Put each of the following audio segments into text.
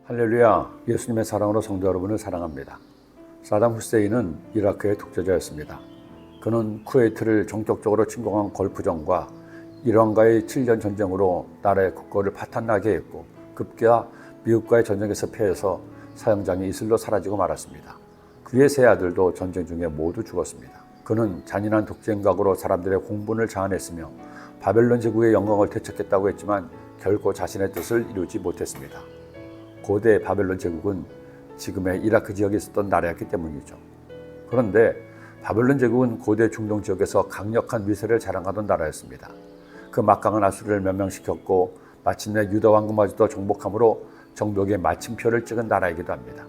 할렐루야, 예수님의 사랑으로 성도 여러분을 사랑합니다. 사담 후세인은 이라크의 독재자였습니다. 그는 쿠웨이트를 전격적으로 침공한 걸프전과 이란과의 7년 전쟁으로 나라의 국고를 파탄나게 했고, 급기야 미국과의 전쟁에서 패해서 사형장이 이슬로 사라지고 말았습니다. 그의 세 아들도 전쟁 중에 모두 죽었습니다. 그는 잔인한 독재 행각으로 사람들의 공분을 자아냈으며 바벨론 제국의 영광을 되찾겠다고 했지만 결코 자신의 뜻을 이루지 못했습니다. 고대 바벨론 제국은 지금의 이라크 지역에 있었던 나라였기 때문이죠. 그런데 바벨론 제국은 고대 중동 지역에서 강력한 위세를 자랑하던 나라였습니다. 그 막강한 아수르를 멸망시켰고 마침내 유다 왕국마저도 정복함으로 정복의 마침표를 찍은 나라이기도 합니다.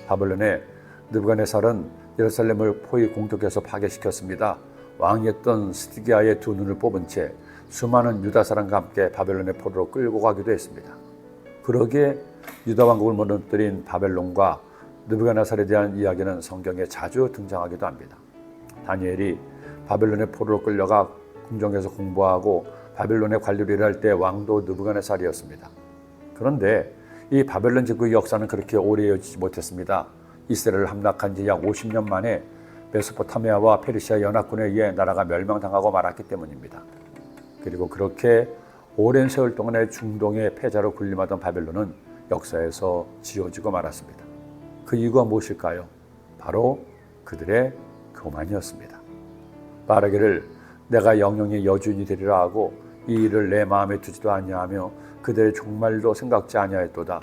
바벨론의 느부갓네살은 예루살렘을 포위 공격해서 파괴시켰습니다. 왕이었던 스디기야의 두 눈을 뽑은 채 수많은 유다 사람과 함께 바벨론의 포로로 끌고 가기도 했습니다. 그러기에 유다 왕국을 무너뜨린 바벨론과 느부갓네살에 대한 이야기는 성경에 자주 등장하기도 합니다. 다니엘이 바벨론의 포로로 끌려가 궁정에서 공부하고 바벨론의 관리를 일할 때 왕도 느부갓네살이었습니다. 그런데 이 바벨론 제국의 역사는 그렇게 오래 이어지지 못했습니다. 이스라엘을 함락한 지 약 50년 만에 메소포타미아와 페르시아 연합군에 의해 나라가 멸망당하고 말았기 때문입니다. 그리고 그렇게 오랜 세월 동안의 중동의 패자로 군림하던 바벨론은 역사에서 지워지고 말았습니다. 그 이유가 무엇일까요? 바로 그들의 교만이었습니다. 말하기를 내가 영영의 여주인이 되리라 하고 이 일을 내 마음에 두지도 아니하며 그들의 종말도 생각지 아니하였도다.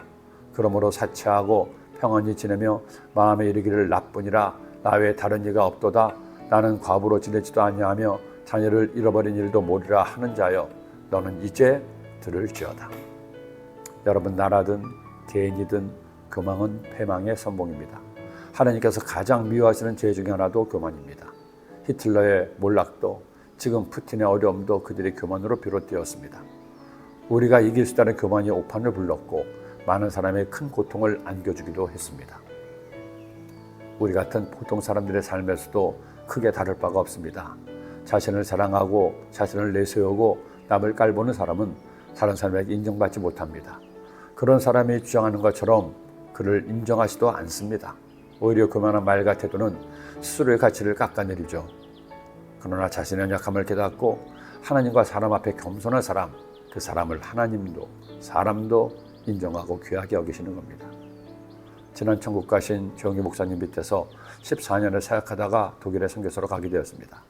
그러므로 사치하고 평안히 지내며 마음에 이르기를 나뿐이라 나 외에 다른 이가 없도다. 나는 과부로 지내지도 아니하며 자녀를 잃어버린 일도 모르라 하는 자여 너는 이제 들을지어다. 여러분, 나라든 개인이든 교만은 패망의 선봉입니다. 하나님께서 가장 미워하시는 죄 중에 하나도 교만입니다. 히틀러의 몰락도 지금 푸틴의 어려움도 그들의 교만으로 비롯되었습니다. 우리가 이길 수 있다는 교만이 오판을 불렀고 많은 사람의 큰 고통을 안겨주기도 했습니다. 우리 같은 보통 사람들의 삶에서도 크게 다를 바가 없습니다. 자신을 자랑하고 자신을 내세우고 남을 깔보는 사람은 다른 사람에게 인정받지 못합니다. 그런 사람이 주장하는 것처럼 그를 인정하지도 않습니다. 오히려 교만한 말과 태도는 스스로의 가치를 깎아내리죠. 그러나 자신의 연약함을 깨닫고 하나님과 사람 앞에 겸손한 사람, 그 사람을 하나님도 사람도 인정하고 귀하게 여기시는 겁니다. 지난 천국 가신 조영기 목사님 밑에서 14년을 사역하다가 독일에 선교사로 가게 되었습니다.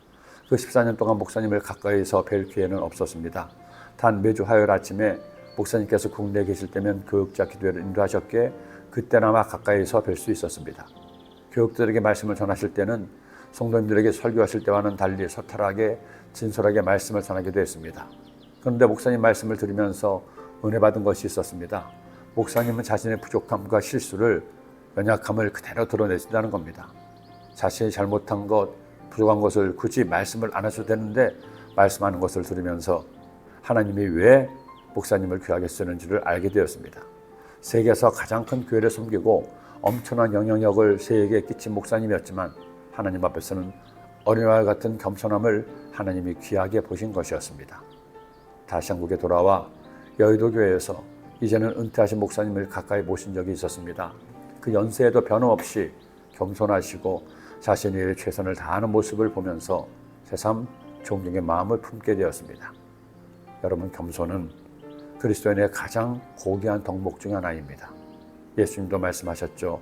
그 14년 동안 목사님을 가까이서 뵐 기회는 없었습니다. 단 매주 화요일 아침에 목사님께서 국내에 계실 때면 교육자 기도회를 인도하셨기에 그때나마 가까이서 뵐 수 있었습니다. 교육들에게 말씀을 전하실 때는 성도님들에게 설교하실 때와는 달리 소탈하게 진솔하게 말씀을 전하기도 했습니다. 그런데 목사님 말씀을 들으면서 은혜 받은 것이 있었습니다. 목사님은 자신의 부족함과 실수를, 연약함을 그대로 드러내신다는 겁니다. 자신이 잘못한 것, 부족한 것을 굳이 말씀을 안 하셔도 되는데 말씀하는 것을 들으면서 하나님이 왜 목사님을 귀하게 쓰는지를 알게 되었습니다. 세계에서 가장 큰 교회를 섬기고 엄청난 영향력을 세계에 끼친 목사님이었지만 하나님 앞에서는 어린아이 같은 겸손함을 하나님이 귀하게 보신 것이었습니다. 다시 한국에 돌아와 여의도 교회에서 이제는 은퇴하신 목사님을 가까이 모신 적이 있었습니다. 그 연세에도 변함없이 겸손하시고 자신의 일에 최선을 다하는 모습을 보면서 새삼 존경의 마음을 품게 되었습니다. 여러분, 겸손은 그리스도인의 가장 고귀한 덕목 중 하나입니다. 예수님도 말씀하셨죠.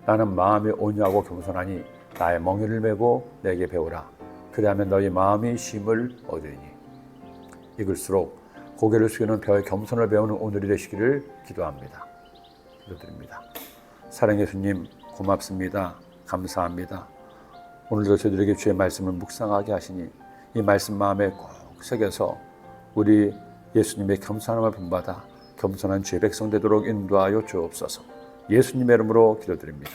나는 마음이 온유하고 겸손하니 나의 멍에를 메고 내게 배우라. 그리하면 너희 마음이 쉼을 얻으리니. 읽을수록 고개를 숙이는 벼의 겸손을 배우는 오늘이 되시기를 기도합니다. 기도드립니다. 사랑의 예수님, 고맙습니다. 감사합니다. 오늘도 저희들에게 주의 말씀을 묵상하게 하시니 이 말씀 마음에 꼭 새겨서 우리 예수님의 겸손함을 본받아 겸손한 주의 백성 되도록 인도하여 주옵소서. 예수님의 이름으로 기도드립니다.